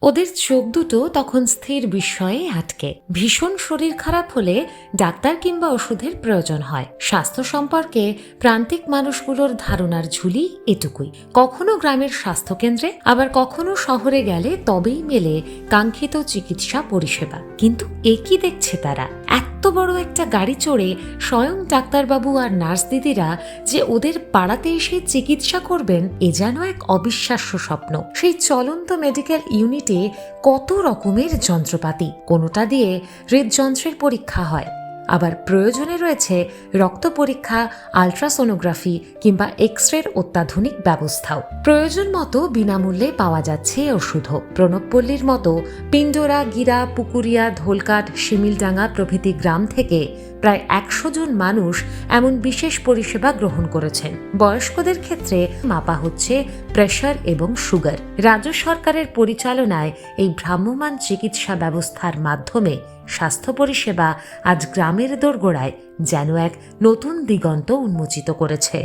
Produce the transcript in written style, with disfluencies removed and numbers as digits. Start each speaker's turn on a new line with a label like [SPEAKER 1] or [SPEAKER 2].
[SPEAKER 1] ওদের চোখ দুটো তখন স্থির বিস্ময়ে আটকে। ভীষণ শরীর খারাপ হলে ডাক্তার কিংবা ওষুধের প্রয়োজন হয়। স্বাস্থ্য সম্পর্কে প্রান্তিক মানুষগুলোর ধারণার ঝুলি এটুকুই। কখনো গ্রামের স্বাস্থ্যকেন্দ্রে, আবার কখনো শহরে গেলে তবেই মেলে কাঙ্ক্ষিত চিকিৎসা পরিষেবা। কিন্তু একই দেখছে তারা, এত বড় একটা গাড়ি চড়ে স্বয়ং ডাক্তারবাবু আর নার্স দিদিরা যে ওদের পাড়াতে এসে চিকিৎসা করবেন, এ যেন এক অবিশ্বাস্য স্বপ্ন। সেই চলন্ত মেডিকেল ইউনিটে কত রকমের যন্ত্রপাতি, কোনোটা দিয়ে হৃদযন্ত্রের পরীক্ষা হয়, আবার প্রয়োজনে রয়েছে রক্ত পরীক্ষা, আলট্রাসোনোগ্রাফি কিংবা এক্সরের অত্যাধুনিক ব্যবস্থাও। প্রয়োজন মতো বিনামূল্যে পাওয়া যাচ্ছে ওষুধও। প্রণবপল্লীর মতো পিণ্ডরা, গিরা, পুকুরিয়া, ধোলকাট, শিমিলডাঙ্গা প্রভৃতি গ্রাম থেকে প্রায় 100 জন মানুষ এমন বিশেষ পরিষেবা গ্রহণ করেছেন। বয়স্কদের ক্ষেত্রে মাপা হচ্ছে প্রেশার এবং সুগার। রাজ্য সরকারের পরিচালনায় এই ভ্রাম্যমাণ চিকিৎসা ব্যবস্থার মাধ্যমে স্বাস্থ্য পরিষেবা আজ গ্রামের দোরগোড়ায় যেন এক নতুন দিগন্ত উন্মোচিত করেছে।